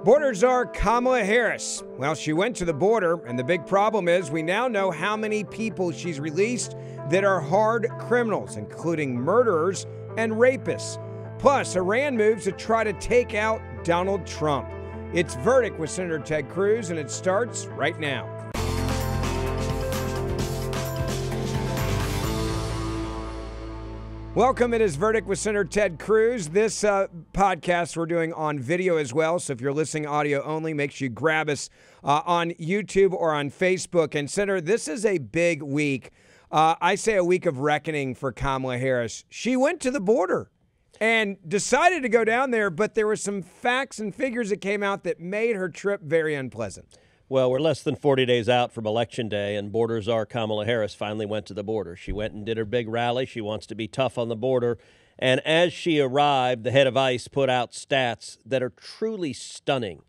Border czar Kamala Harris. Well, she went to the border, and the big problem is we now know how many people she's released that are hard criminals, including murderers and rapists. Plus, Iran moves to try to take out Donald Trump. It's Verdict with Senator Ted Cruz, and it starts right now. Welcome. It is Verdict with Senator Ted Cruz. This podcast we're doing on video as well. So if you're listening audio only, make sure you grab us on YouTube or on Facebook. And Senator, this is a big week. I say a week of reckoning for Kamala Harris. She went to the border and decided to go down there, but there were some facts and figures that came out that made her trip very unpleasant. Well, we're less than 40 days out from Election Day, and border czar Kamala Harris finally went to the border. She went and did her big rally. She wants to be tough on the border. And as she arrived, the head of ICE put out stats that are truly stunning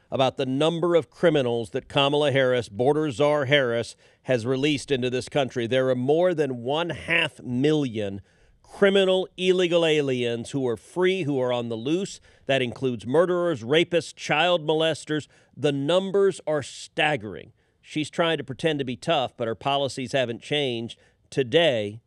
about the number of criminals that Kamala Harris, border czar Harris, has released into this country. There are more than 500,000 criminal illegal aliens who are free, who are on the loose. That includes murderers, rapists, child molesters. The numbers are staggering. She's trying to pretend to be tough, but her policies haven't changed. Today,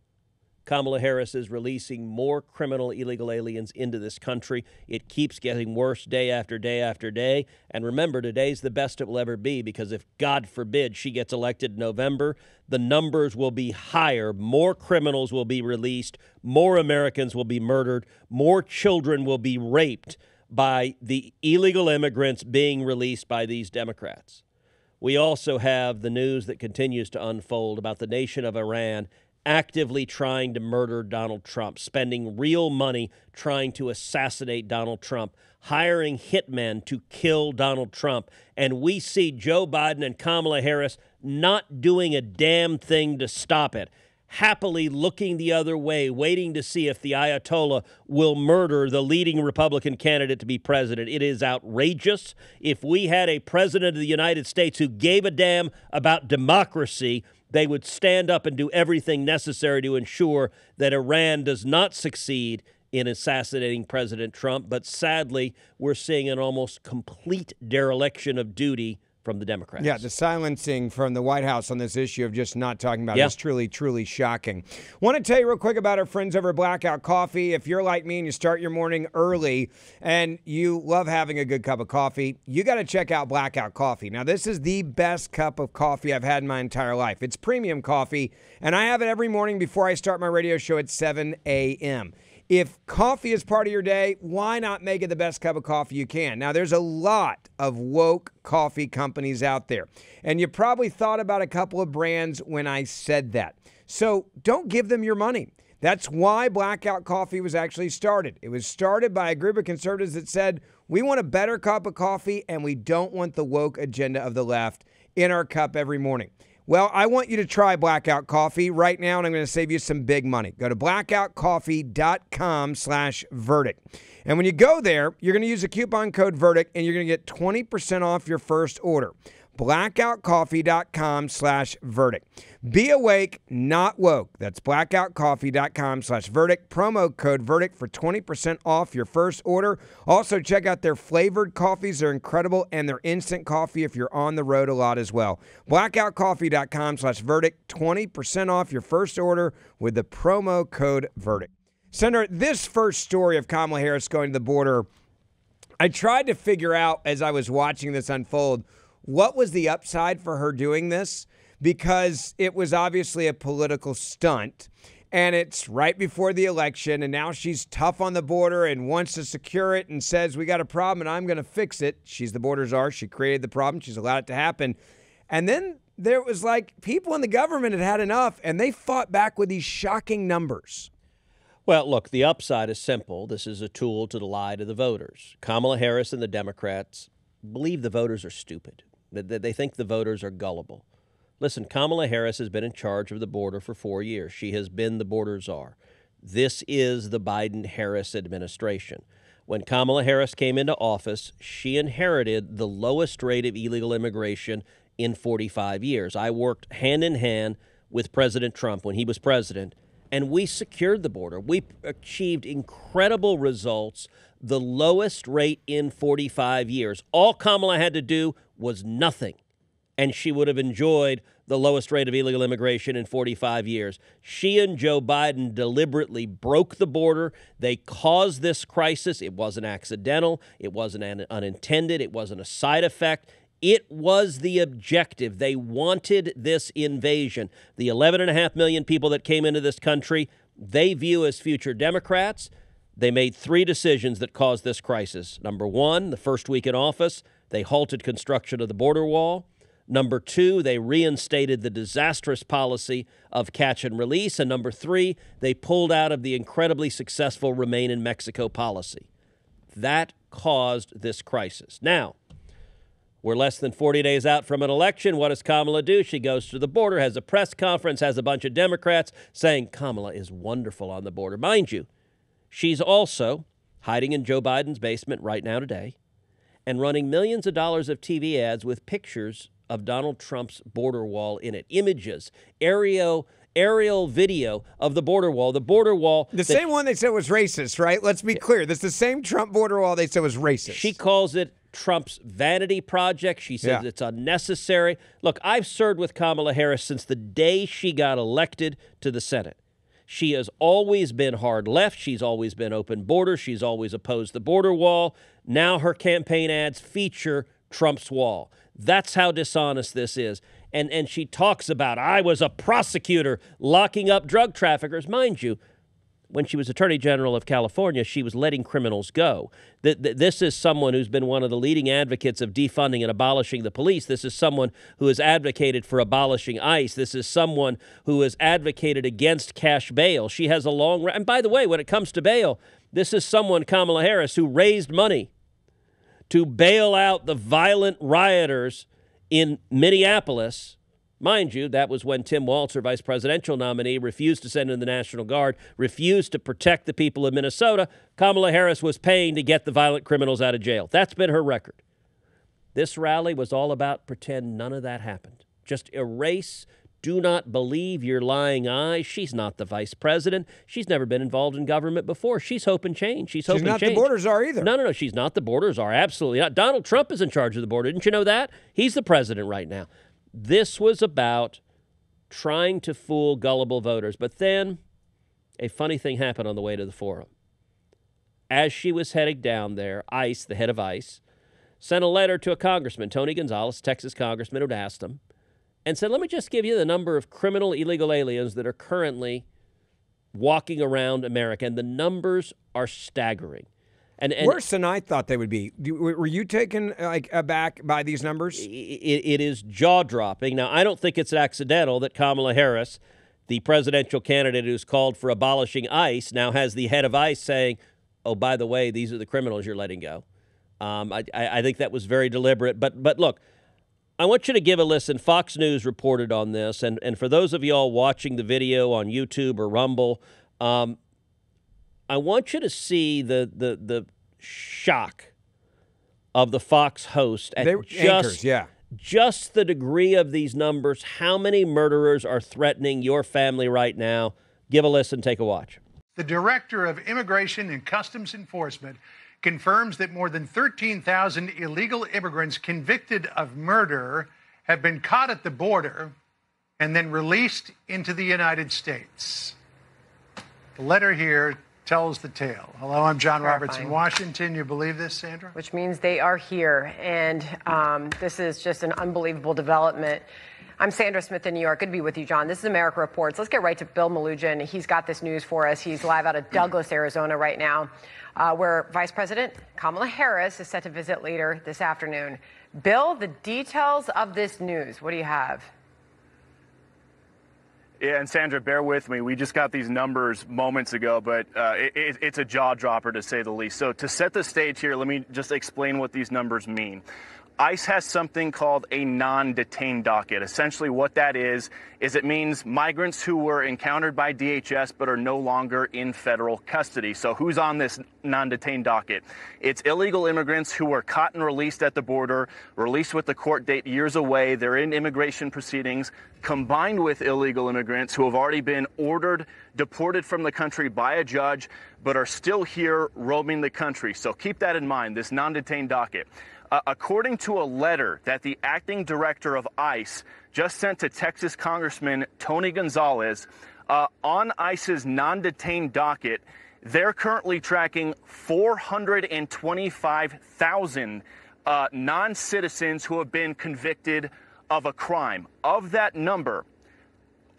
Kamala Harris is releasing more criminal illegal aliens into this country. It keeps getting worse day after day after day. And remember, today's the best it will ever be, because if, God forbid, she gets elected in November, the numbers will be higher. More criminals will be released. More Americans will be murdered. More children will be raped by the illegal immigrants being released by these Democrats. We also have the news that continues to unfold about the nation of Iran actively trying to murder Donald Trump, spending real money trying to assassinate Donald Trump, hiring hitmen to kill Donald Trump. And we see Joe Biden and Kamala Harris not doing a damn thing to stop it, happily looking the other way, waiting to see if the Ayatollah will murder the leading Republican candidate to be president. It is outrageous. If we had a president of the United States who gave a damn about democracy, they would stand up and do everything necessary to ensure that Iran does not succeed in assassinating President Trump. But sadly, we're seeing an almost complete dereliction of duty from the Democrats. Yeah, the silencing from the White House on this issue of just not talking about it is truly, truly shocking. Want to tell you real quick about our friends over at Blackout Coffee. If you're like me and you start your morning early and you love having a good cup of coffee, you got to check out Blackout Coffee. Now, this is the best cup of coffee I've had in my entire life. It's premium coffee, and I have it every morning before I start my radio show at 7 a.m. If coffee is part of your day, why not make it the best cup of coffee you can? Now, there's a lot of woke coffee companies out there, and you probably thought about a couple of brands when I said that. So don't give them your money. That's why Blackout Coffee was actually started. It was started by a group of conservatives that said, we want a better cup of coffee, and we don't want the woke agenda of the left in our cup every morning. Well, I want you to try Blackout Coffee right now, and I'm going to save you some big money. Go to blackoutcoffee.com/verdict. And when you go there, you're going to use the coupon code VERDICT, and you're going to get 20% off your first order. blackoutcoffee.com/verdict. Be awake, not woke. That's blackoutcoffee.com/verdict. Promo code VERDICT for 20% off your first order. Also, check out their flavored coffees. They're incredible, and their instant coffee if you're on the road a lot as well. blackoutcoffee.com/verdict. 20% off your first order with the promo code VERDICT. Senator, this first story of Kamala Harris going to the border, I tried to figure out as I was watching this unfold, what was the upside for her doing this? Because it was obviously a political stunt, and it's right before the election, and now she's tough on the border and wants to secure it and says, we got a problem and I'm going to fix it. She's the border czar. She created the problem. She's allowed it to happen. And then there was like people in the government had had enough, and they fought back with these shocking numbers. Well, look, the upside is simple. This is a tool to lie to the voters. Kamala Harris and the Democrats believe the voters are stupid. They think the voters are gullible. Listen, Kamala Harris has been in charge of the border for 4 years. She has been the border czar. This is the Biden-Harris administration. When Kamala Harris came into office, she inherited the lowest rate of illegal immigration in 45 years. I worked hand in hand with President Trump when he was president, and we secured the border. We achieved incredible results. the lowest rate in 45 years. All Kamala had to do was nothing, and she would have enjoyed the lowest rate of illegal immigration in 45 years. She and Joe Biden deliberately broke the border. They caused this crisis. It wasn't accidental. It wasn't unintended. It wasn't a side effect. It was the objective. They wanted this invasion. The 11.5 million people that came into this country, they view as future Democrats. They made 3 decisions that caused this crisis. Number 1, the first week in office, they halted construction of the border wall. Number 2, they reinstated the disastrous policy of catch and release. And number 3, they pulled out of the incredibly successful Remain in Mexico policy. That caused this crisis. Now, we're less than 40 days out from an election. What does Kamala do? She goes to the border, has a press conference, has a bunch of Democrats saying Kamala is wonderful on the border. Mind you, she's also hiding in Joe Biden's basement right now today and running millions of dollars of TV ads with pictures of Donald Trump's border wall in it. Images, aerial video of the border wall. The border wall. The same one they said was racist, right? Let's be clear. This is the same Trump border wall they said was racist. She calls it Trump's vanity project. She says it's unnecessary. Look, I've served with Kamala Harris since the day she got elected to the Senate. She has always been hard left. She's always been open border. She's always opposed the border wall. Now her campaign ads feature Trump's wall. That's how dishonest this is. And she talks about, I was a prosecutor locking up drug traffickers. Mind you, when she was Attorney General of California, she was letting criminals go. This is someone who's been one of the leading advocates of defunding and abolishing the police. This is someone who has advocated for abolishing ICE. This is someone who has advocated against cash bail. She has a long... And by the way, when it comes to bail, this is someone, Kamala Harris, who raised money to bail out the violent rioters in Minneapolis. Mind you, that was when Tim Walz, her vice presidential nominee, refused to send in the National Guard, refused to protect the people of Minnesota. Kamala Harris was paying to get the violent criminals out of jail. That's been her record. This rally was all about pretend none of that happened. Just erase, do not believe your lying eyes. She's not the vice president. She's never been involved in government before. She's hoping change. She's hoping not change. The border czar either. No. She's not the border czar. Absolutely not. Donald Trump is in charge of the border. Didn't you know that? He's the president right now. This was about trying to fool gullible voters. But then a funny thing happened on the way to the forum. As she was heading down there, ICE, the head of ICE, sent a letter to a congressman, Tony Gonzalez, Texas congressman, who'd asked him, and said, let me just give you the number of criminal illegal aliens that are currently walking around America. And the numbers are staggering. And worse than I thought they would be. Were you taken aback by these numbers? It is jaw-dropping. Now, I don't think it's accidental that Kamala Harris, the presidential candidate who's called for abolishing ICE, now has the head of ICE saying, oh, by the way, these are the criminals you're letting go. I think that was very deliberate. But look, I want you to give a listen. Fox News reported on this. And for those of y'all watching the video on YouTube or Rumble, I want you to see the shock of the Fox host at just the degree of these numbers. How many murderers are threatening your family right now? Give a listen, take a watch. The Director of Immigration and Customs Enforcement confirms that more than 13,000 illegal immigrants convicted of murder have been caught at the border and then released into the United States. The letter here tells the tale. Hello, I'm John Roberts in Washington. You believe this, Sandra? Which means they are here, and this is just an unbelievable development. I'm Sandra Smith in New York. Good to be with you, John. This is America Reports. Let's get right to Bill Melugin. He's got this news for us. He's live out of Douglas, Arizona right now, where Vice President Kamala Harris is set to visit later this afternoon. Bill, the details of this news, what do you have? Yeah, and Sandra, bear with me. We just got these numbers moments ago, but it's a jaw dropper to say the least. So to set the stage here, let me just explain what these numbers mean. ICE has something called a non-detained docket. Essentially what that is it means migrants who were encountered by DHS but are no longer in federal custody. So who's on this non-detained docket? It's illegal immigrants who were caught and released at the border, released with the court date years away. They're in immigration proceedings, combined with illegal immigrants immigrants who have already been ordered deported from the country by a judge, but are still here roaming the country. So keep that in mind, this non-detained docket. According to a letter that the acting director of ICE just sent to Texas Congressman Tony Gonzalez, on ICE's non-detained docket, they're currently tracking 425,000 non-citizens who have been convicted of a crime. Of that number,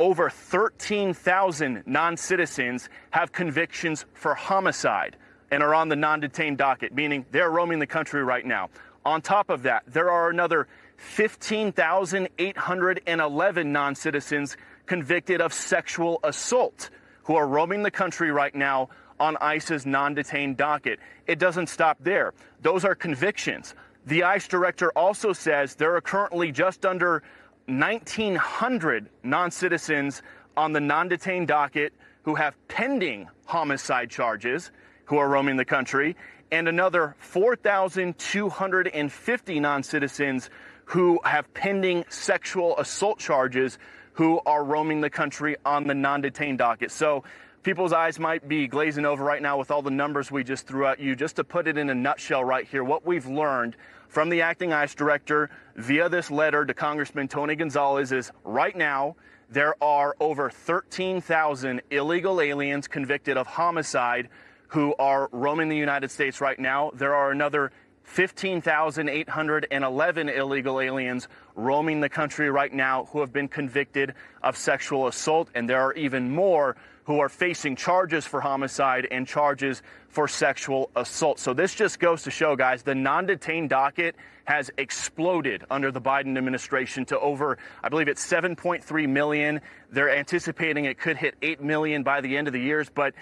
over 13,000 non-citizens have convictions for homicide and are on the non-detained docket, meaning they're roaming the country right now. On top of that, there are another 15,811 non-citizens convicted of sexual assault who are roaming the country right now on ICE's non-detained docket. It doesn't stop there. Those are convictions. The ICE director also says there are currently just under 1,900 non-citizens on the non-detained docket who have pending homicide charges who are roaming the country, and another 4,250 non-citizens who have pending sexual assault charges who are roaming the country on the non-detained docket. So people's eyes might be glazing over right now with all the numbers we just threw at you. Just to put it in a nutshell right here, what we've learned from the acting ICE director via this letter to Congressman Tony Gonzalez is right now there are over 13,000 illegal aliens convicted of homicide who are roaming the United States right now. There are another 15,811 illegal aliens roaming the country right now who have been convicted of sexual assault, and there are even more who are facing charges for homicide and charges for sexual assault. So this just goes to show, guys, the non-detained docket has exploded under the Biden administration to over, I believe it's 7.3 million. They're anticipating it could hit 8 million by the end of the year. But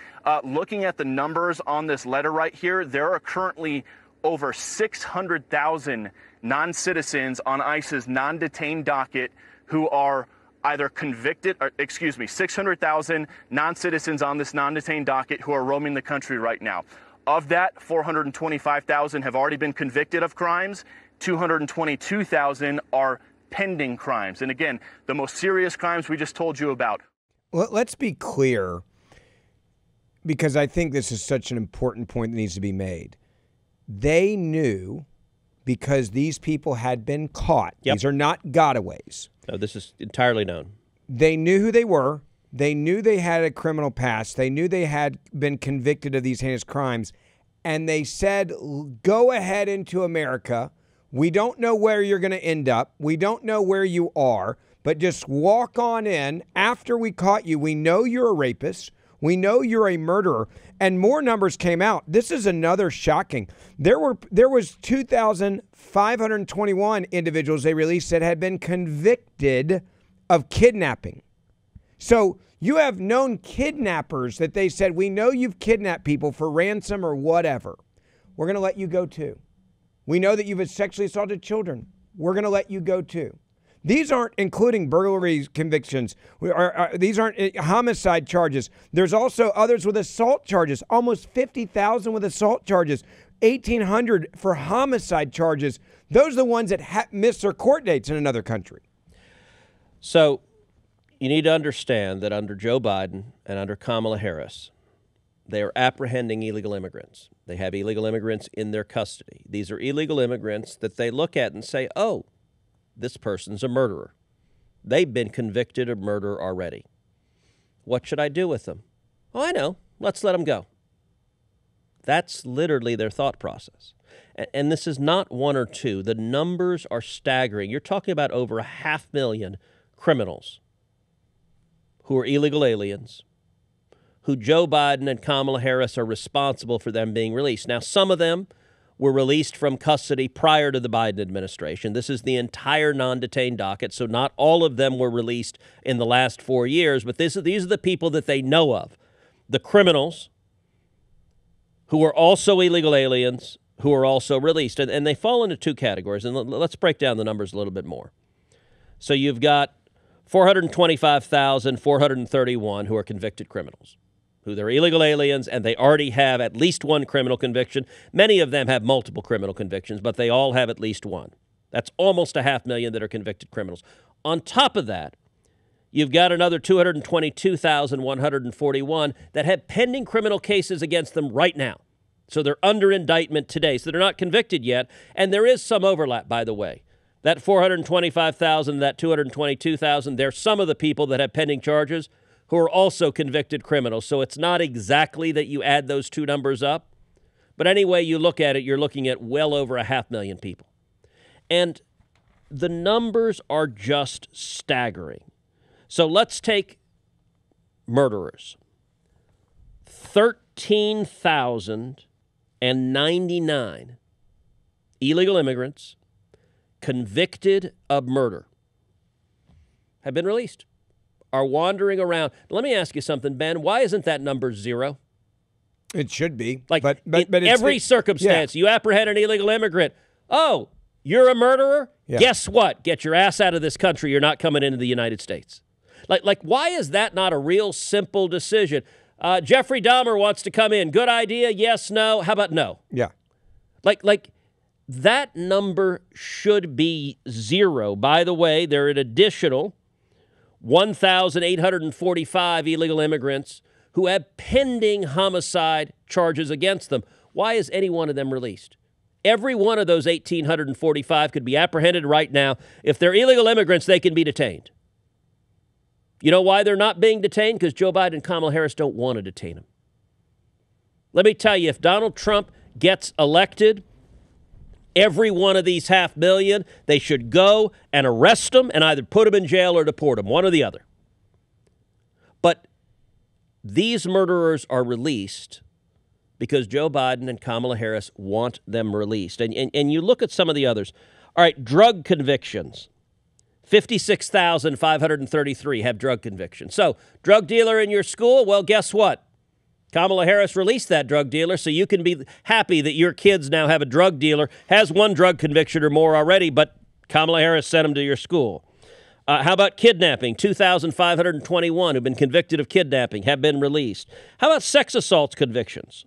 looking at the numbers on this letter right here, there are currently over 600,000 non-citizens on ICE's non-detained docket who are either convicted, 600,000 non-citizens on this non-detained docket who are roaming the country right now. Of that, 425,000 have already been convicted of crimes. 222,000 are pending crimes. And again, the most serious crimes we just told you about. Well, let's be clear, because I think this is such an important point that needs to be made. They knew, because these people had been caught. Yep. These are not gotaways. No, this is entirely known. They knew who they were. They knew they had a criminal past. They knew they had been convicted of these heinous crimes. And they said, go ahead into America. We don't know where you're going to end up. We don't know where you are. But just walk on in. After we caught you, we know you're a rapist. We know you're a murderer. And more numbers came out. This is another shocking. There was 2,521 individuals they released that had been convicted of kidnapping. So you have known kidnappers that they said, we know you've kidnapped people for ransom or whatever. We're going to let you go too. We know that you've sexually assaulted children. We're going to let you go too. These aren't including burglary convictions. These aren't homicide charges. There's also others with assault charges, almost 50,000 with assault charges, 1,800 for homicide charges. Those are the ones that miss their court dates in another country. So you need to understand that under Joe Biden and under Kamala Harris, they are apprehending illegal immigrants. They have illegal immigrants in their custody. These are illegal immigrants that they look at and say, oh, this person's a murderer. They've been convicted of murder already. What should I do with them? Oh, I know. Let's let them go. That's literally their thought process. And this is not one or two. The numbers are staggering. You're talking about over 500,000 criminals who are illegal aliens, who Joe Biden and Kamala Harris are responsible for them being released. Now, some of them were released from custody prior to the Biden administration. This is the entire non-detained docket, so not all of them were released in the last 4 years, but these are the people that they know of. The criminals who are also illegal aliens, who are also released. And they fall into two categories, and let's break down the numbers a little bit more. So you've got 425,431 who are convicted criminals, who they're illegal aliens, and they already have at least one criminal conviction. Many of them have multiple criminal convictions, but they all have at least one. That's almost 500,000 that are convicted criminals. On top of that, You've got another 222,141 that have pending criminal cases against them right now. So they're under indictment today. So they're not convicted yet. And there is some overlap, by the way. That 425,000, that 222,000, they're some of the people that have pending charges who are also convicted criminals. So it's not exactly that you add those two numbers up. But any way you look at it, you're looking at well over 500,000 people. And the numbers are just staggering. So let's take murderers. 13,099 illegal immigrants convicted of murder have been released, are wandering around. Let me ask you something, Ben. Why isn't that number 0? It should be. Like, but in every circumstance, you apprehend an illegal immigrant. Oh, you're a murderer? Yeah. Guess what? Get your ass out of this country. You're not coming into the United States. Like, why is that not a real simple decision? Jeffrey Dahmer wants to come in. Good idea? Yes, no? How about no? Yeah. Like that number should be 0. By the way, there are an additional 1,845 illegal immigrants who have pending homicide charges against them. Why is any one of them released? Every one of those 1,845 could be apprehended right now. If they're illegal immigrants, they can be detained. You know why they're not being detained? Because Joe Biden and Kamala Harris don't want to detain them. Let me tell you, if Donald Trump gets elected, every one of these 500,000, they should go and arrest them and either put them in jail or deport them, one or the other. But these murderers are released because Joe Biden and Kamala Harris want them released. And you look at some of the others. All right, drug convictions. 56,533 have drug convictions. So, drug dealer in your school, well, guess what? Kamala Harris released that drug dealer, so you can be happy that your kids now have a drug dealer, has one drug conviction or more already, but Kamala Harris sent him to your school. How about kidnapping? 2,521 who've been convicted of kidnapping have been released. How about sex assault convictions?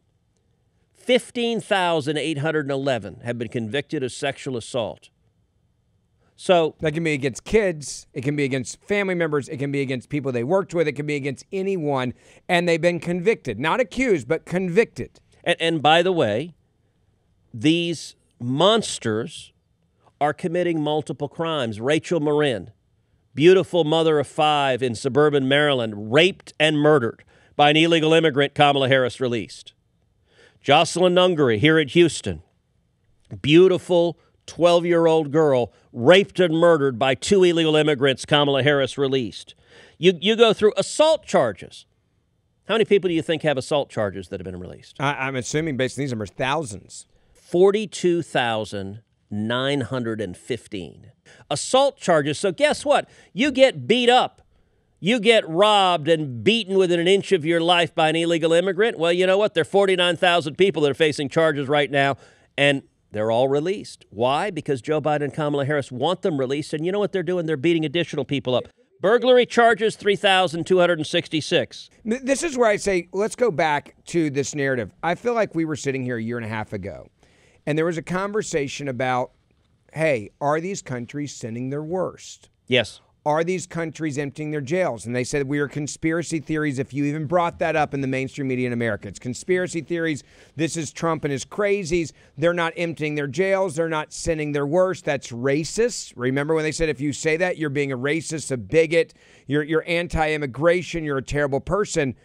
15,811 have been convicted of sexual assault. So that can be against kids, it can be against family members, it can be against people they worked with, it can be against anyone, and they've been convicted. Not accused, but convicted. And by the way, these monsters are committing multiple crimes. Rachel Marin, beautiful mother of 5 in suburban Maryland, raped and murdered by an illegal immigrant Kamala Harris released. Jocelyn Nungary here at Houston, beautiful 12-year-old girl raped and murdered by 2 illegal immigrants Kamala Harris released. You go through assault charges. How many people do you think have assault charges that have been released? I'm assuming based on these numbers, thousands. 42,915 assault charges. So guess what? You get beat up. You get robbed and beaten within an inch of your life by an illegal immigrant. Well, you know what? There are 49,000 people that are facing charges right now, and they're all released. Why? Because Joe Biden and Kamala Harris want them released, and you know what they're doing? They're beating additional people up. Burglary charges, 3,266. This is where I say, let's go back to this narrative. I feel like we were sitting here a year and a half ago, and there was a conversation about, hey, are these countries sending their worst? Yes. Are these countries emptying their jails? And they said we are conspiracy theories if you even brought that up in the mainstream media in America. It's conspiracy theories. This is Trump and his crazies. They're not emptying their jails. They're not sending their worst. That's racist. Remember when they said if you say that, you're being a racist, a bigot, you're anti-immigration, you're a terrible person.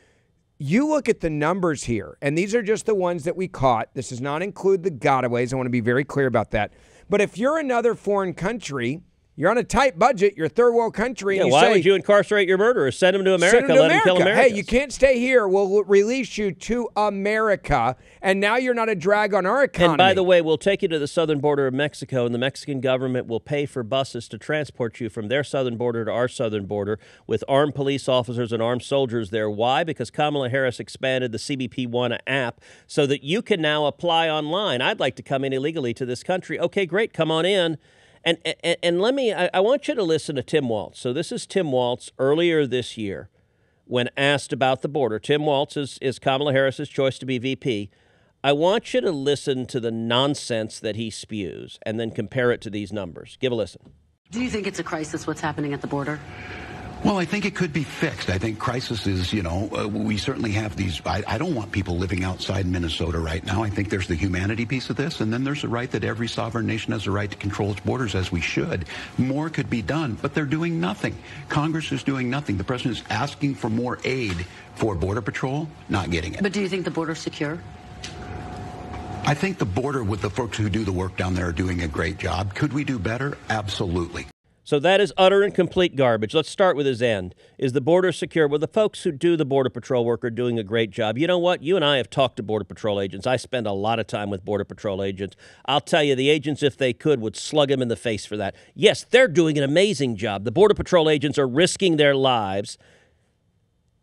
You look at the numbers here, and these are just the ones that we caught. This does not include the gotaways. I want to be very clear about that. But if you're another foreign country, you're on a tight budget, you're a third world country. And why would you incarcerate your murderers? Send them to America, let them kill Americans. Hey, you can't stay here. We'll release you to America, and now you're not a drag on our economy. And by the way, we'll take you to the southern border of Mexico, and the Mexican government will pay for buses to transport you from their southern border to our southern border with armed police officers and armed soldiers there. Why? Because Kamala Harris expanded the CBP One app so that you can now apply online. I'd like to come in illegally to this country. Okay, great, come on in. And let me, I want you to listen to Tim Walz. So this is Tim Walz earlier this year when asked about the border. Tim Walz is Kamala Harris's choice to be VP. I want you to listen to the nonsense that he spews and then compare it to these numbers. Give a listen. Do you think it's a crisis what's happening at the border? Well, I think it could be fixed. I think crisis is, we certainly have these. I don't want people living outside Minnesota right now. I think there's the humanity piece of this, and then there's the right that every sovereign nation has a right to control its borders, as we should. More could be done, but they're doing nothing. Congress is doing nothing. The president is asking for more aid for Border Patrol, not getting it. But do you think the border's secure? I think the border, with the folks who do the work down there, are doing a great job. Could we do better? Absolutely. So that is utter and complete garbage. Let's start with his end. Is the border secure? Well, the folks who do the Border Patrol work are doing a great job. You know what? You and I have talked to Border Patrol agents. I spend a lot of time with Border Patrol agents. I'll tell you, the agents, if they could, would slug him in the face for that. Yes, they're doing an amazing job. The Border Patrol agents are risking their lives.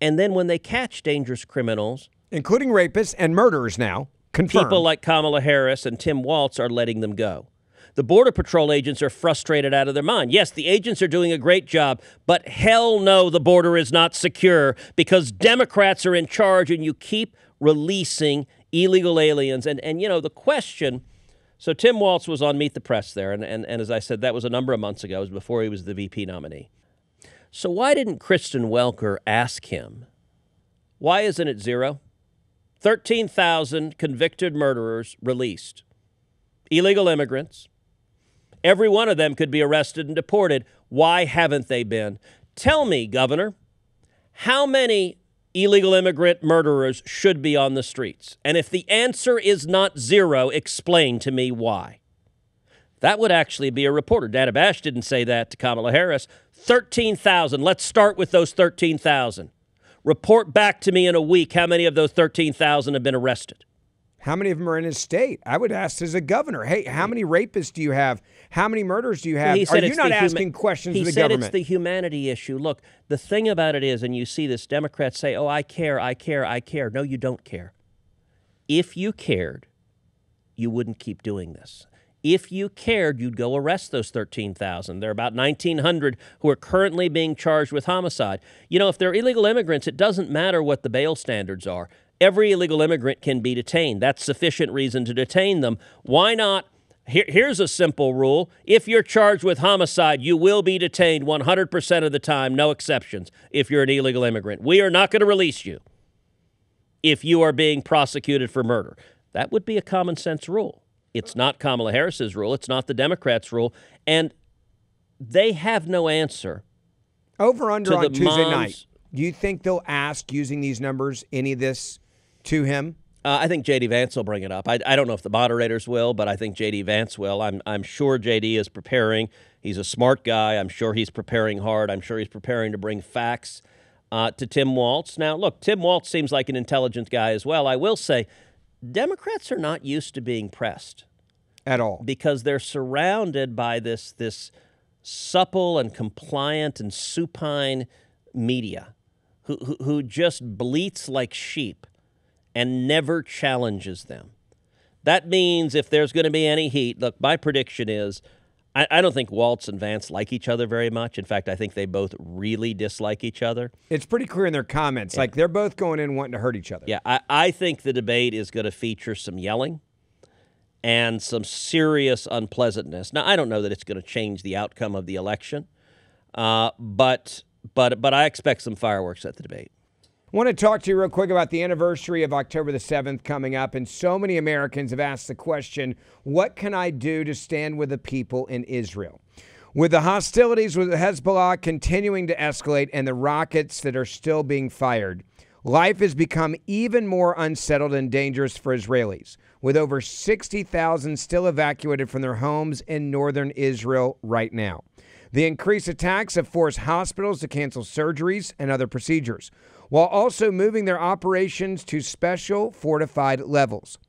And then when they catch dangerous criminals, including rapists and murderers now, confirmed, people like Kamala Harris and Tim Walz are letting them go. The Border Patrol agents are frustrated out of their mind. Yes, the agents are doing a great job, but hell no, the border is not secure because Democrats are in charge and you keep releasing illegal aliens. And the question, so Tim Walz was on Meet the Press there, and as I said, that was a number of months ago. It was before he was the VP nominee. So why didn't Kristen Welker ask him, why isn't it zero? 13,000 convicted murderers released. Illegal immigrants. Every one of them could be arrested and deported. Why haven't they been? Tell me, Governor, how many illegal immigrant murderers should be on the streets? And if the answer is not zero, explain to me why. That would actually be a reporter. Dana Bash didn't say that to Kamala Harris. 13,000. Let's start with those 13,000. Report back to me in a week how many of those 13,000 have been arrested. How many of them are in his state? I would ask as a governor, hey, how many rapists do you have? How many murders do you have? Are you not asking questions of the government? He said it's the humanity issue. Look, the thing about it is, and you see this, Democrats say, oh, I care. No, you don't care. If you cared, you wouldn't keep doing this. If you cared, you'd go arrest those 13,000. There are about 1,900 who are currently being charged with homicide. If they're illegal immigrants, it doesn't matter what the bail standards are. Every illegal immigrant can be detained. That's sufficient reason to detain them. Why not? Here's a simple rule. If you're charged with homicide, you will be detained 100% of the time, no exceptions, if you're an illegal immigrant. We are not going to release you if you are being prosecuted for murder. That would be a common sense rule. It's not Kamala Harris's rule. It's not the Democrats' rule. And they have no answer. Over under on Tuesday night. Do you think they'll ask, using these numbers, any of this to him? I think J.D. Vance will bring it up. I don't know if the moderators will, but I think J.D. Vance will. I'm sure J.D. is preparing. He's a smart guy. I'm sure he's preparing hard. I'm sure he's preparing to bring facts to Tim Walz. Now, look, Tim Walz seems like an intelligent guy as well. I will say Democrats are not used to being pressed. At all. Because they're surrounded by this supple and compliant and supine media who just bleats like sheep and never challenges them. That means if there's going to be any heat, look, my prediction is I don't think Walz and Vance like each other very much. In fact, I think they both really dislike each other. It's pretty clear in their comments. Yeah. Like, they're both going in wanting to hurt each other. Yeah, I think the debate is going to feature some yelling and some serious unpleasantness. Now, I don't know that it's going to change the outcome of the election, but I expect some fireworks at the debate. I want to talk to you real quick about the anniversary of October the 7th coming up, and so many Americans have asked the question, what can I do to stand with the people in Israel? With the hostilities with Hezbollah continuing to escalate and the rockets that are still being fired, life has become even more unsettled and dangerous for Israelis, with over 60,000 still evacuated from their homes in northern Israel right now. The increased attacks have forced hospitals to cancel surgeries and other procedures, while also moving their operations to special fortified levels.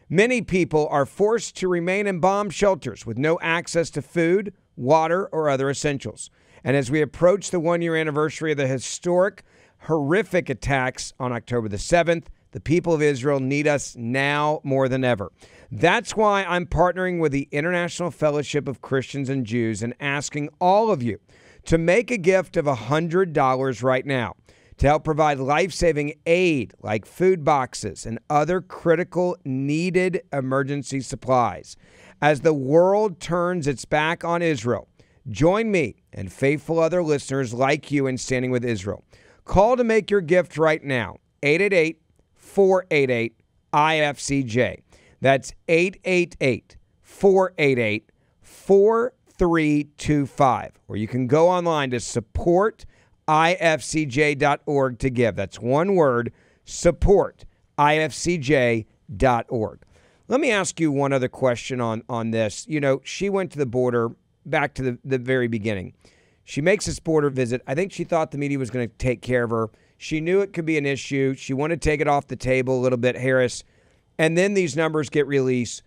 Many people are forced to remain in bomb shelters with no access to food, water, or other essentials. And as we approach the one-year anniversary of the historic, horrific attacks on October the 7th, the people of Israel need us now more than ever. That's why I'm partnering with the International Fellowship of Christians and Jews and asking all of you to make a gift of $100 right now to help provide life-saving aid like food boxes and other critical needed emergency supplies. As the world turns its back on Israel, Join me and faithful other listeners like you in standing with Israel. Call to make your gift right now. 888-488-IFCJ. That's 888-488-4325. Or you can go online to supportifcj.org to give. That's one word, supportifcj.org. Let me ask you one other question on this. You know, she went to the border back to the very beginning. She makes this border visit. I think she thought the media was going to take care of her. She knew it could be an issue. She wanted to take it off the table a little bit, Harris. And then these numbers get released.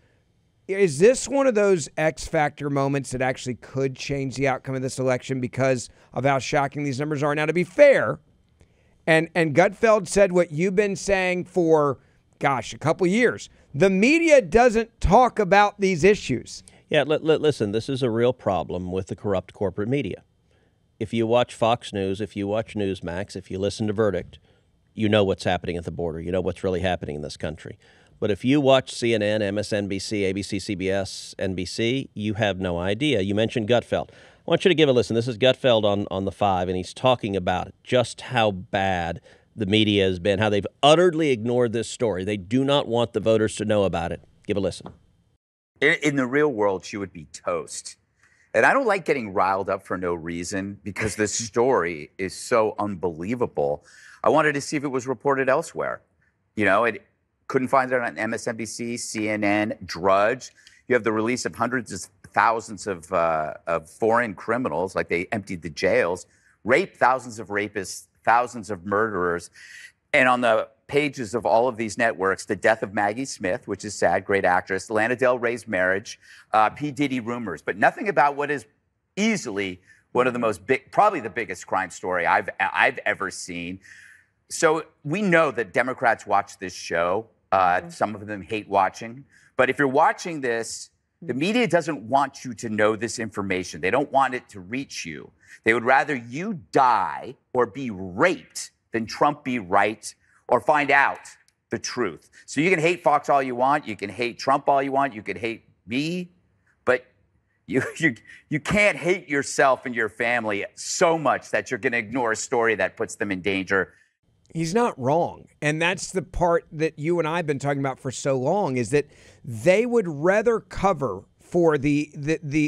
Is this one of those X factor moments that actually could change the outcome of this election because of how shocking these numbers are? Now, to be fair, and Gutfeld said what you've been saying for, a couple years. The media doesn't talk about these issues. Yeah, listen, this is a real problem with the corrupt corporate media. If you watch Fox News, if you watch Newsmax, if you listen to Verdict, you know what's happening at the border. You know what's really happening in this country. But if you watch CNN, MSNBC, ABC, CBS, NBC, you have no idea. You mentioned Gutfeld. I want you to give a listen. This is Gutfeld on the 5, and he's talking about just how bad the media has been, how they've utterly ignored this story. They do not want the voters to know about it. Give a listen. In the real world, she would be toast. And I don't like getting riled up for no reason because this story is so unbelievable. I wanted to see if it was reported elsewhere. You know, it couldn't find it on MSNBC, CNN, Drudge. You have the release of hundreds of thousands of foreign criminals, like they emptied the jails, raped thousands of rapists, thousands of murderers. And on the pages of all of these networks, the death of Maggie Smith, which is sad, great actress, Lana Del Rey's marriage, P. Diddy rumors, but nothing about what is easily one of the most probably the biggest crime story I've ever seen. So we know that Democrats watch this show. Some of them hate watching. But if you're watching this, the media doesn't want you to know this information. They don't want it to reach you. They would rather you die or be raped than Trump be right or find out the truth. So you can hate Fox all you want. You can hate Trump all you want. You can hate me. But you can't hate yourself and your family so much that you're going to ignore a story that puts them in danger. He's not wrong. And that's the part that you and I have been talking about for so long, is that they would rather cover for the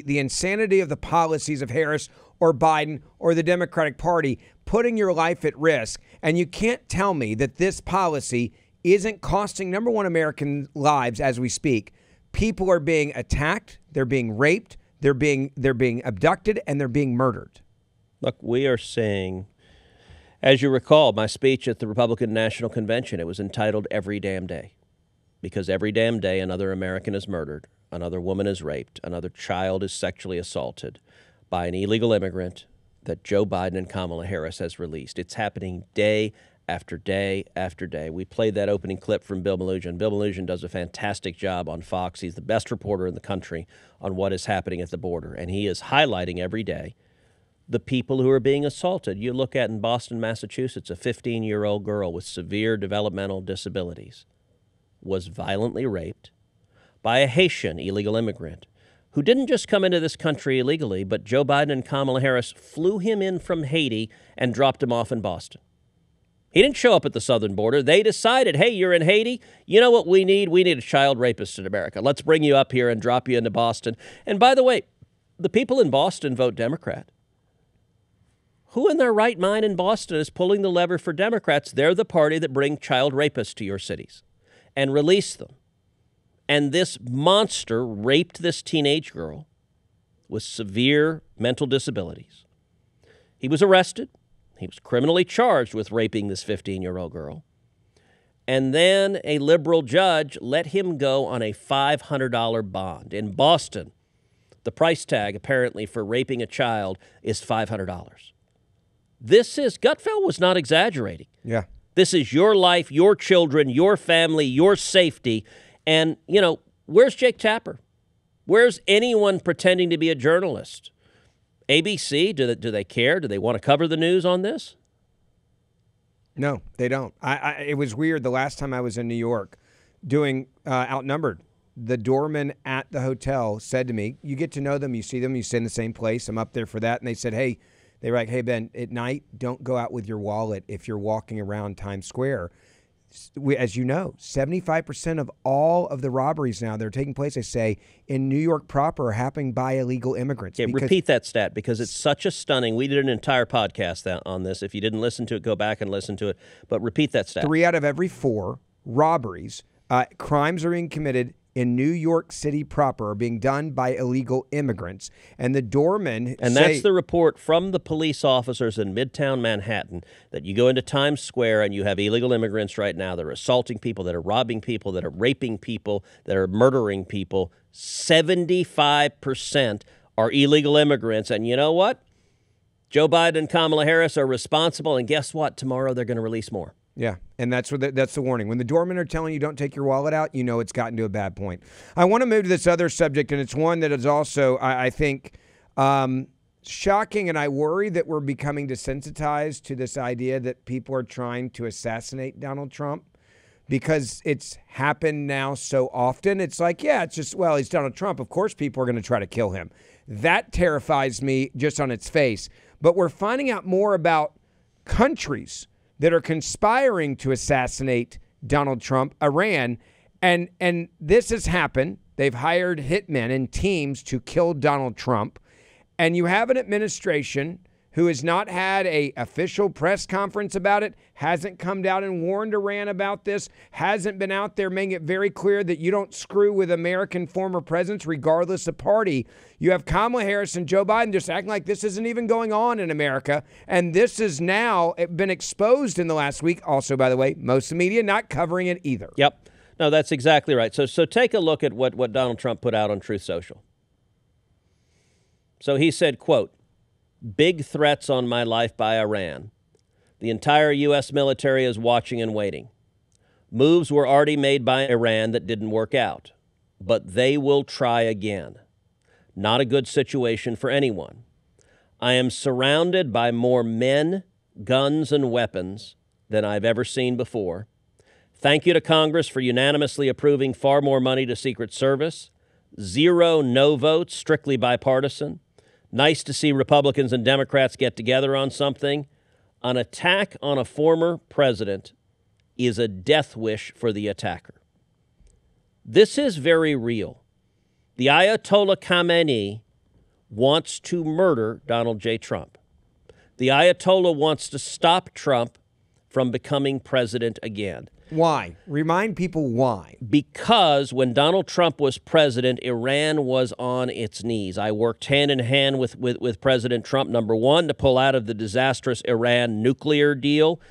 insanity of the policies of Harris or Biden or the Democratic Party, putting your life at risk. And you can't tell me that this policy isn't costing, number one, American lives as we speak. People are being attacked, they're being raped, they're being abducted, and they're being murdered. Look, we are saying, as you recall, my speech at the Republican National Convention, it was entitled Every Damn Day. Because every damn day another American is murdered, another woman is raped, another child is sexually assaulted by an illegal immigrant that Joe Biden and Kamala Harris has released. It's happening day after day after day. We played that opening clip from Bill Melugin. Bill Melugin does a fantastic job on Fox. He's the best reporter in the country on what is happening at the border, and he is highlighting every day the people who are being assaulted. You look at in Boston, Massachusetts, a 15-year-old girl with severe developmental disabilities was violently raped by a Haitian illegal immigrant who didn't just come into this country illegally, but Joe Biden and Kamala Harris flew him in from Haiti and dropped him off in Boston. He didn't show up at the southern border. They decided, hey, you're in Haiti. You know what we need? We need a child rapist in America. Let's bring you up here and drop you into Boston. And by the way, the people in Boston vote Democrat. Who in their right mind in Boston is pulling the lever for Democrats? They're the party that bring child rapists to your cities and release them. And this monster raped this teenage girl with severe mental disabilities. He was arrested. He was criminally charged with raping this 15-year-old girl. And then a liberal judge let him go on a $500 bond. In Boston, the price tag apparently for raping a child is $500. Gutfeld was not exaggerating. Yeah. This is your life, your children, your family, your safety. And, you know, where's Jake Tapper? Where's anyone pretending to be a journalist? ABC, do they care? Do they want to cover the news on this? No, they don't. It was weird the last time I was in New York doing Outnumbered the doorman at the hotel said to me, you get to know them, you see them, you stay in the same place. I'm up there for that. And they said, hey, they were like, hey, Ben, at night, don't go out with your wallet if you're walking around Times Square. As you know, 75% of all of the robberies now that are taking place, they say, in New York proper are happening by illegal immigrants. Yeah, repeat that stat because it's such a stunning. We did an entire podcast on this. If you didn't listen to it, go back and listen to it. But repeat that stat. 3 out of every 4 robberies, crimes are being committed in New York City proper are being done by illegal immigrants. And the doormen that's the report from the police officers in Midtown Manhattan, that you go into Times Square and you have illegal immigrants right now that are assaulting people, that are robbing people, that are raping people, that are murdering people. 75% are illegal immigrants. And you know what? Joe Biden and Kamala Harris are responsible. And guess what? Tomorrow they're going to release more. Yeah, and that's the warning. When the doormen are telling you don't take your wallet out, you know it's gotten to a bad point. I want to move to this other subject, and it's one that is also, I think, shocking, and I worry that we're becoming desensitized to this idea that people are trying to assassinate Donald Trump because it's happened now so often. It's like, yeah, it's just, well, he's Donald Trump. Of course people are going to try to kill him. That terrifies me just on its face. But we're finding out more about countries that are conspiring to assassinate Donald Trump, Iran, and this has happened. They've hired hitmen and teams to kill Donald Trump, and you have an administration who has not had an official press conference about it, hasn't come down and warned Iran about this, hasn't been out there making it very clear that you don't screw with American former presidents regardless of party. You have Kamala Harris and Joe Biden just acting like this isn't even going on in America, and this has now been exposed in the last week. Also, by the way, most of the media not covering it either. Yep. No, that's exactly right. So take a look at what Donald Trump put out on Truth Social. So he said, quote, "Big threats on my life by Iran. The entire U.S. military is watching and waiting. Moves were already made by Iran that didn't work out, but they will try again. Not a good situation for anyone. I am surrounded by more men, guns, and weapons than I've ever seen before. Thank you to Congress for unanimously approving far more money to Secret Service. 0 no votes, strictly bipartisan. Nice to see Republicans and Democrats get together on something. An attack on a former president is a death wish for the attacker." This is very real. The Ayatollah Khamenei wants to murder Donald J. Trump. The Ayatollah wants to stop Trump from becoming president again. Why? Remind people why. Because when Donald Trump was president, Iran was on its knees. I worked hand in hand with President Trump, number one, to pull out of the disastrous Iran nuclear deal.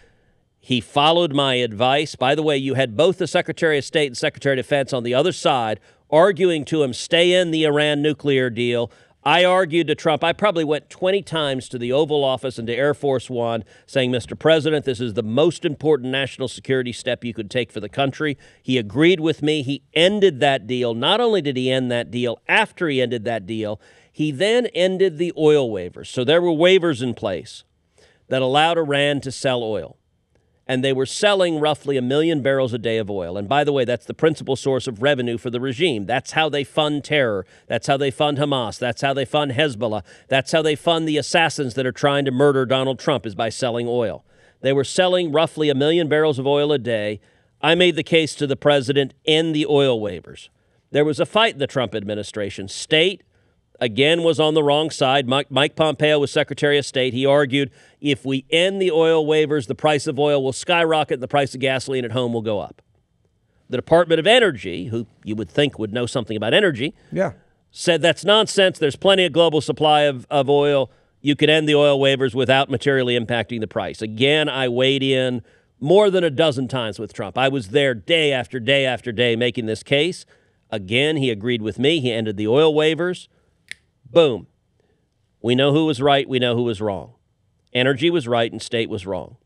He followed my advice. By the way, you had both the Secretary of State and Secretary of Defense on the other side arguing to him, stay in the Iran nuclear deal. I argued to Trump. I probably went 20 times to the Oval Office and to Air Force One saying, Mr. President, this is the most important national security step you could take for the country. He agreed with me. He ended that deal. Not only did he end that deal, after he ended that deal, he then ended the oil waivers. So there were waivers in place that allowed Iran to sell oil. And they were selling roughly 1 million barrels a day of oil. And by the way, that's the principal source of revenue for the regime. That's how they fund terror. That's how they fund Hamas. That's how they fund Hezbollah. That's how they fund the assassins that are trying to murder Donald Trump, is by selling oil. They were selling roughly 1 million barrels of oil a day. I made the case to the president, end the oil waivers. There was a fight in the Trump administration. State, again, was on the wrong side. Mike Pompeo was Secretary of State. He argued if we end the oil waivers, the price of oil will skyrocket and the price of gasoline at home will go up. The Department of Energy, who you would think would know something about energy, said that's nonsense. There's plenty of global supply of oil. You could end the oil waivers without materially impacting the price. Again, I weighed in more than a dozen times with Trump. I was there day after day after day making this case. Again, he agreed with me. He ended the oil waivers. Boom. We know who was right. We know who was wrong. Energy was right and state was wrong.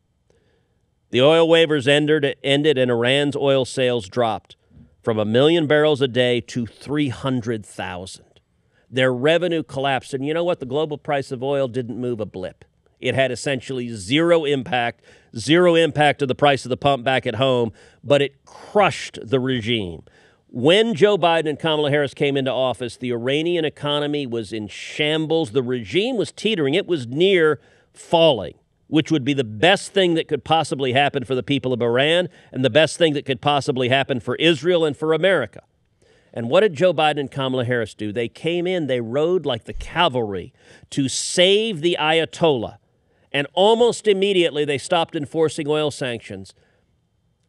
The oil waivers ended and Iran's oil sales dropped from 1 million barrels a day to 300,000. Their revenue collapsed. And you know what? The global price of oil didn't move a blip. It had essentially zero impact to the price of the pump back at home, but it crushed the regime. When Joe Biden and Kamala Harris came into office, the Iranian economy was in shambles. The regime was teetering. It was near falling, which would be the best thing that could possibly happen for the people of Iran and the best thing that could possibly happen for Israel and for America. And what did Joe Biden and Kamala Harris do? They came in, they rode like the cavalry to save the Ayatollah. And almost immediately they stopped enforcing oil sanctions.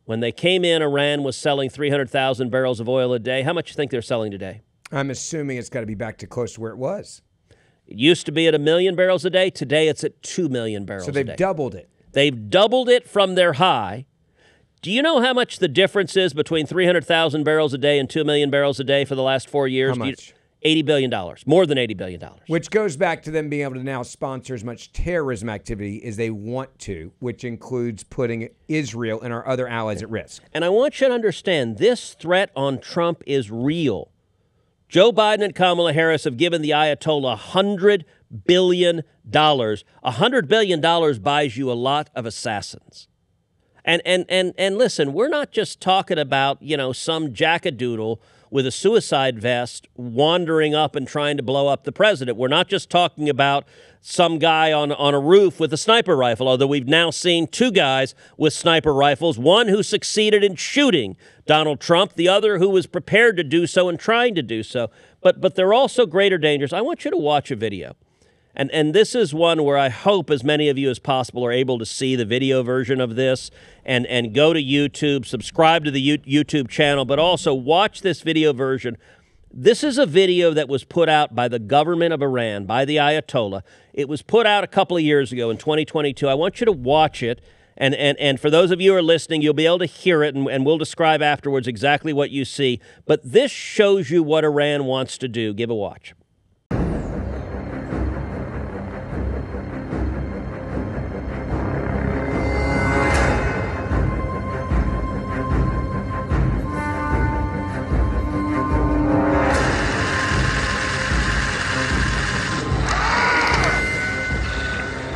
When they came in, Iran was selling 300,000 barrels of oil a day. How much do you think they're selling today? I'm assuming it's got to be back to close to where it was. It used to be at 1 million barrels a day. Today it's at 2 million barrels a day. So they've doubled it. They've doubled it from their high. Do you know how much the difference is between 300,000 barrels a day and 2 million barrels a day for the last 4 years? How much? $80 billion, more than $80 billion. Which goes back to them being able to now sponsor as much terrorism activity as they want to, which includes putting Israel and our other allies at risk. And I want you to understand, this threat on Trump is real. Joe Biden and Kamala Harris have given the Ayatollah $100 billion. $100 billion buys you a lot of assassins. And listen, we're not just talking about, some jackadoodle with a suicide vest wandering up and trying to blow up the president. We're not just talking about some guy on a roof with a sniper rifle, although we've now seen 2 guys with sniper rifles, one who succeeded in shooting Donald Trump, the other who was prepared to do so and trying to do so. But there are also greater dangers. I want you to watch a video. And this is one where I hope as many of you as possible are able to see the video version of this and go to YouTube, subscribe to the YouTube channel, but also watch this video version. This is a video that was put out by the government of Iran, by the Ayatollah. It was put out a couple of years ago in 2022. I want you to watch it. And for those of you who are listening, you'll be able to hear it, and we'll describe afterwards exactly what you see. But this shows you what Iran wants to do. Give a watch.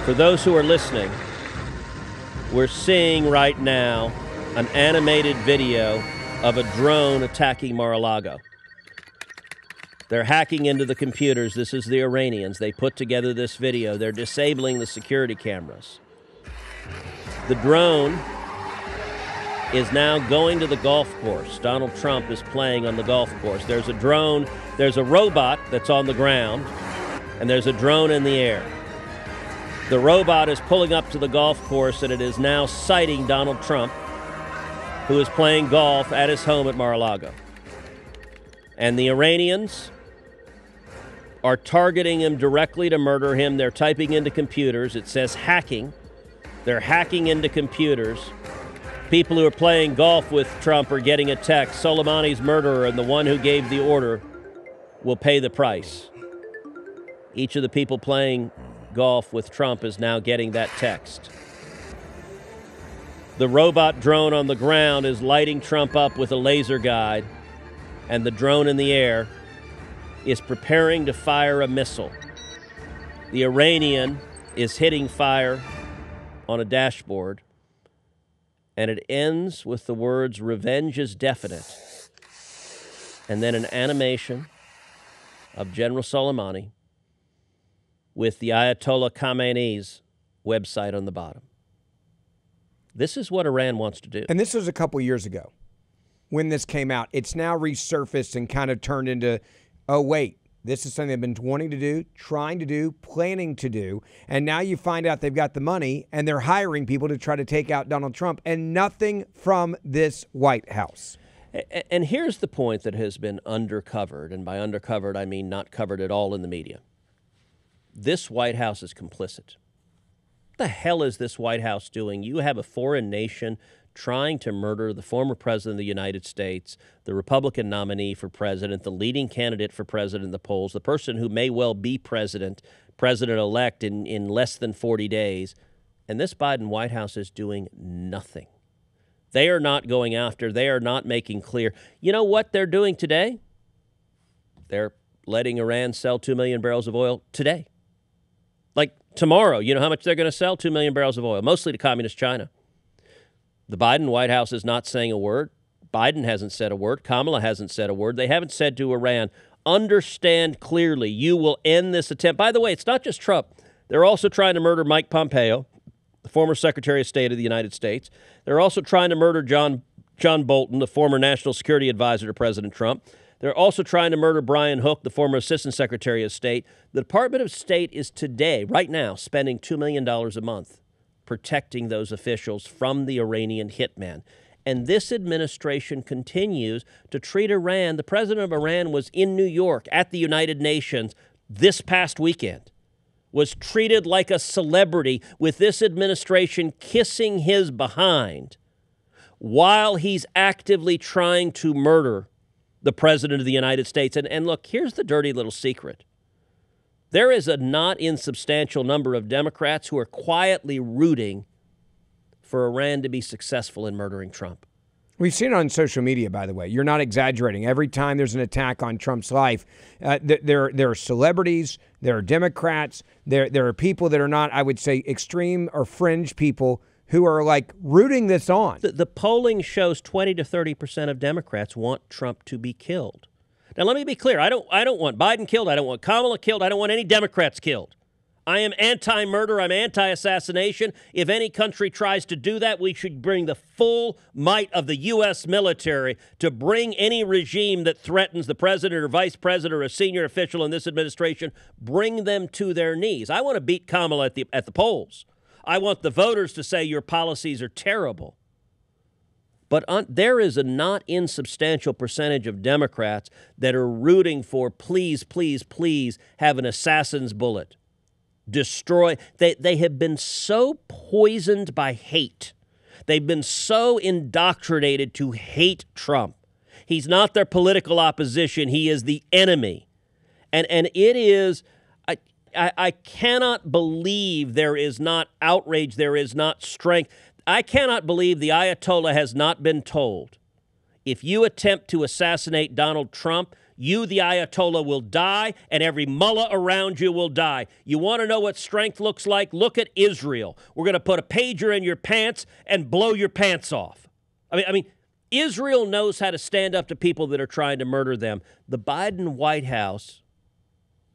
For those who are listening, we're seeing right now an animated video of a drone attacking Mar-a-Lago. They're hacking into the computers. This is the Iranians. They put together this video. They're disabling the security cameras. The drone is now going to the golf course. Donald Trump is playing on the golf course. There's a drone, there's a robot that's on the ground, and there's a drone in the air. The robot is pulling up to the golf course, and it is now sighting Donald Trump, who is playing golf at his home at Mar-a-Lago. And the Iranians are targeting him directly to murder him. They're typing into computers. It says hacking. They're hacking into computers. People who are playing golf with Trump are getting a text. Soleimani's murderer and the one who gave the order will pay the price. Each of the people playing golf with Trump is now getting that text. The robot drone on the ground is lighting Trump up with a laser guide, and the drone in the air is preparing to fire a missile. The Iranian is hitting fire on a dashboard, and it ends with the words, "Revenge is definite," and then an animation of General Soleimani with the Ayatollah Khamenei's website on the bottom. This is what Iran wants to do. And this was a couple years ago when this came out. It's now resurfaced and kind of turned into, oh, wait, this is something they've been wanting to do, trying to do, planning to do. And now you find out they've got the money and they're hiring people to try to take out Donald Trump, and nothing from this White House. And here's the point that has been undercovered. And by undercovered, I mean not covered at all in the media. This White House is complicit. What the hell is this White House doing? You have a foreign nation trying to murder the former president of the United States, the Republican nominee for president, the leading candidate for president in the polls, the person who may well be president-elect in less than 40 days. And this Biden White House is doing nothing. They are not going after, they are not making clear. You know what they're doing today? They're letting Iran sell 2 million barrels of oil today. Like tomorrow, you know how much they're going to sell? 2 million barrels of oil, mostly to communist China. The Biden White House is not saying a word. Biden hasn't said a word. Kamala hasn't said a word. They haven't said to Iran, understand clearly, you will end this attempt. By the way, it's not just Trump. They're also trying to murder Mike Pompeo, the former Secretary of State of the United States. They're also trying to murder John Bolton, the former National Security Advisor to President Trump. They're also trying to murder Brian Hook, the former Assistant Secretary of State. The Department of State is today, right now, spending $2 million a month protecting those officials from the Iranian hitman. And this administration continues to treat Iran. The president of Iran was in New York at the United Nations this past weekend, was treated like a celebrity, with this administration kissing his behind while he's actively trying to murder the president of the United States. And look, here's the dirty little secret. There is a not insubstantial number of Democrats who are quietly rooting for Iran to be successful in murdering Trump. We've seen it on social media, by the way. You're not exaggerating. Every time there's an attack on Trump's life, there are celebrities, there are Democrats, there are people that are not, I would say, extreme or fringe people who are like rooting this on. The polling shows 20 to 30% of Democrats want Trump to be killed. Now, let me be clear. I don't want Biden killed. I don't want Kamala killed. I don't want any Democrats killed. I am anti-murder. I'm anti-assassination. If any country tries to do that, we should bring the full might of the U.S. military to bring any regime that threatens the president or vice president or a senior official in this administration, bring them to their knees. I want to beat Kamala at the polls. I want the voters to say your policies are terrible. But there is a not insubstantial percentage of Democrats that are rooting for, please, please, please, have an assassin's bullet. Destroy. They have been so poisoned by hate. They've been so indoctrinated to hate Trump. He's not their political opposition. He is the enemy. And it is... I cannot believe there is not outrage, there is not strength. I cannot believe the Ayatollah has not been told, if you attempt to assassinate Donald Trump, you, the Ayatollah, will die, and every mullah around you will die. You want to know what strength looks like? Look at Israel. We're going to put a pager in your pants and blow your pants off. I mean, Israel knows how to stand up to people that are trying to murder them. The Biden White House,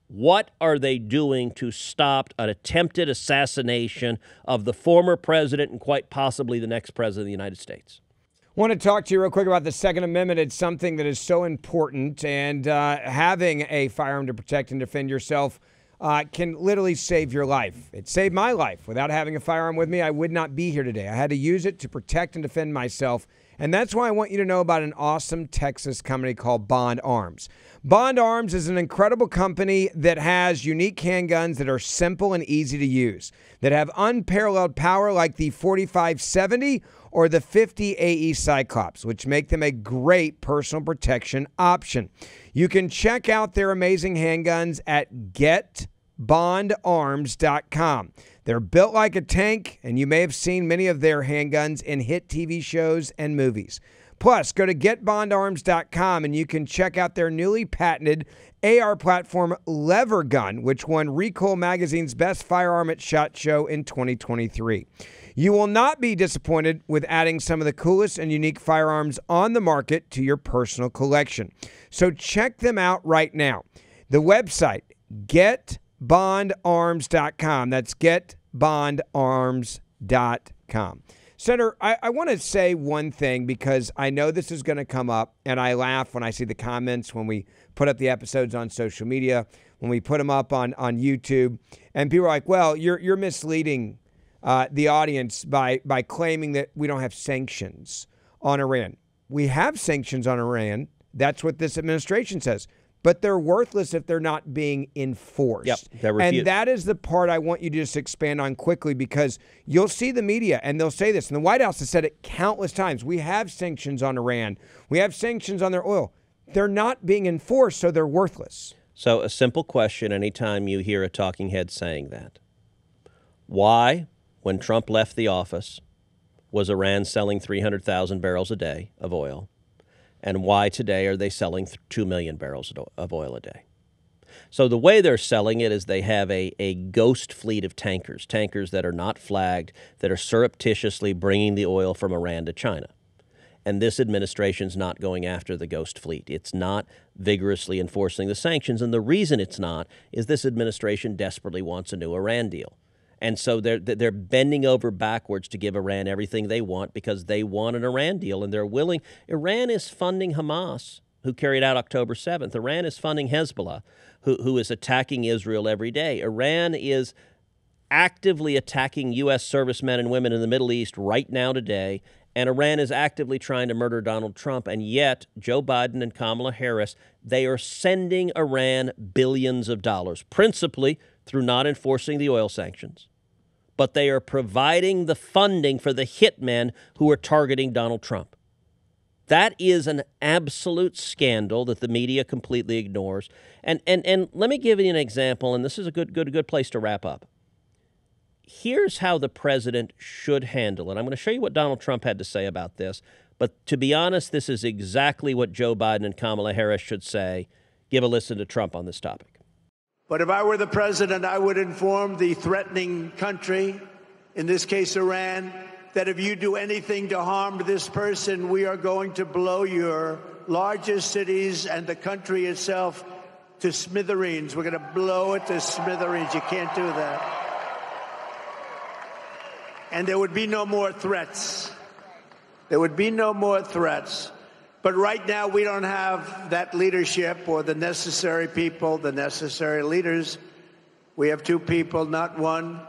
what are they doing to stop an attempted assassination of the former president and quite possibly the next president of the United States? I want to talk to you real quick about the Second Amendment. It's something that is so important, and having a firearm to protect and defend yourself can literally save your life. It saved my life. Without having a firearm with me, I would not be here today. I had to use it to protect and defend myself. And that's why I want you to know about an awesome Texas company called Bond Arms. Bond Arms is an incredible company that has unique handguns that are simple and easy to use, that have unparalleled power like the 4570 or the 50 AE Cyclops, which make them a great personal protection option. You can check out their amazing handguns at getbondarms.com. They're built like a tank, and you may have seen many of their handguns in hit TV shows and movies. Plus, go to getbondarms.com and you can check out their newly patented AR platform Lever Gun, which won Recoil Magazine's Best Firearm at SHOT Show in 2023. You will not be disappointed with adding some of the coolest and unique firearms on the market to your personal collection. So check them out right now. The website, getbondarms.com. That's getbondarms.com. Senator, I want to say one thing because I know this is going to come up, and I laugh when I see the comments when we put up the episodes on social media, when we put them up on YouTube, and people are like, well, you're misleading the audience by claiming that we don't have sanctions on Iran. We have sanctions on Iran. That's what this administration says. But they're worthless if they're not being enforced. Yep, and that is the part I want you to just expand on quickly, because you'll see the media and they'll say this. And the White House has said it countless times. We have sanctions on Iran. We have sanctions on their oil. They're not being enforced, so they're worthless. So a simple question anytime you hear a talking head saying that. Why, when Trump left the office, was Iran selling 300,000 barrels a day of oil? And why today are they selling 2 million barrels of oil a day? So the way they're selling it is they have a ghost fleet of tankers that are not flagged, that are surreptitiously bringing the oil from Iran to China. And this administration's not going after the ghost fleet. It's not vigorously enforcing the sanctions. And the reason it's not is this administration desperately wants a new Iran deal. And so they're bending over backwards to give Iran everything they want because they want an Iran deal, and they're willing. Iran is funding Hamas, who carried out October 7th. Iran is funding Hezbollah, who is attacking Israel every day. Iran is actively attacking U.S. servicemen and women in the Middle East right now today, and Iran is actively trying to murder Donald Trump. And yet, Joe Biden and Kamala Harris, they are sending Iran billions of dollars, principally through not enforcing the oil sanctions. But they are providing the funding for the hitmen who are targeting Donald Trump. That is an absolute scandal that the media completely ignores. And let me give you an example, and this is a good place to wrap up. Here's how the president should handle it. I'm going to show you what Donald Trump had to say about this. But to be honest, this is exactly what Joe Biden and Kamala Harris should say. Give a listen to Trump on this topic. But if I were the president, I would inform the threatening country, in this case Iran, that if you do anything to harm this person, we are going to blow your largest cities and the country itself to smithereens. We're going to blow it to smithereens. You can't do that. And there would be no more threats. There would be no more threats. But right now, we don't have that leadership or the necessary people, the necessary leaders. We have two people, not one.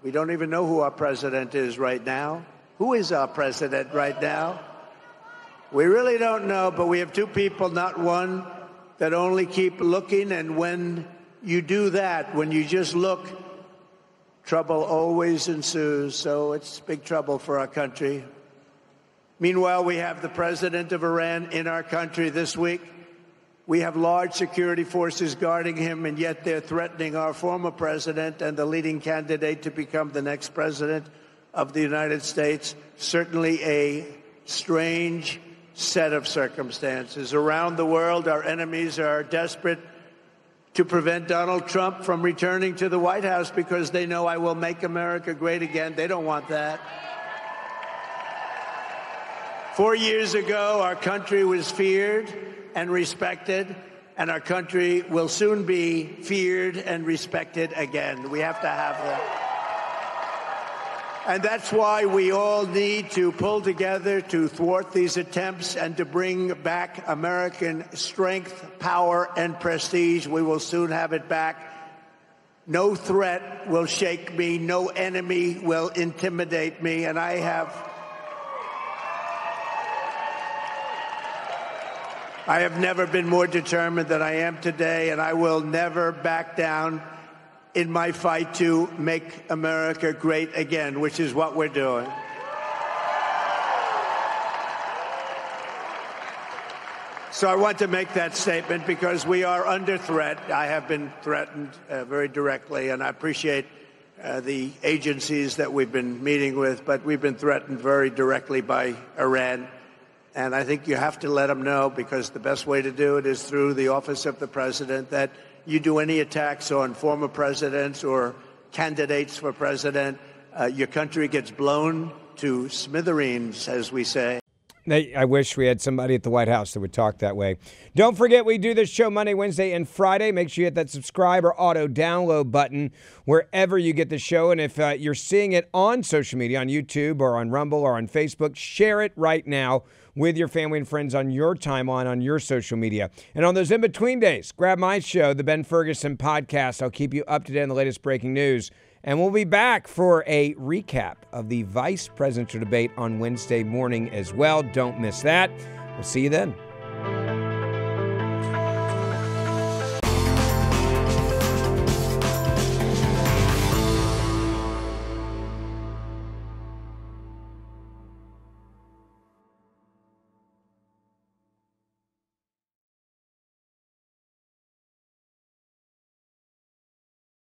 We don't even know who our president is right now. Who is our president right now? We really don't know, but we have two people, not one, that only keep looking. And when you do that, when you just look, trouble always ensues. So it's big trouble for our country. Meanwhile, we have the president of Iran in our country this week. We have large security forces guarding him, and yet they're threatening our former president and the leading candidate to become the next president of the United States. Certainly a strange set of circumstances. Around the world, our enemies are desperate to prevent Donald Trump from returning to the White House because they know I will make America great again. They don't want that. 4 years ago, our country was feared and respected, and our country will soon be feared and respected again. We have to have that. And that's why we all need to pull together to thwart these attempts and to bring back American strength, power, and prestige. We will soon have it back. No threat will shake me. No enemy will intimidate me. And I have never been more determined than I am today, and I will never back down in my fight to make America great again, which is what we're doing. So I want to make that statement because we are under threat. I have been threatened very directly, and I appreciate the agencies that we've been meeting with, but we've been threatened very directly by Iran. And I think you have to let them know, because the best way to do it is through the office of the president, that you do any attacks on former presidents or candidates for president, your country gets blown to smithereens, as we say. I wish we had somebody at the White House that would talk that way. Don't forget, we do this show Monday, Wednesday, and Friday. Make sure you hit that subscribe or auto download button wherever you get the show. And if you're seeing it on social media, on YouTube or on Rumble or on Facebook, share it right now with your family and friends on your timeline, on your social media. And on those in-between days, grab my show, The Ben Ferguson Podcast. I'll keep you up to date on the latest breaking news. And we'll be back for a recap of the vice presidential debate on Wednesday morning as well. Don't miss that. We'll see you then.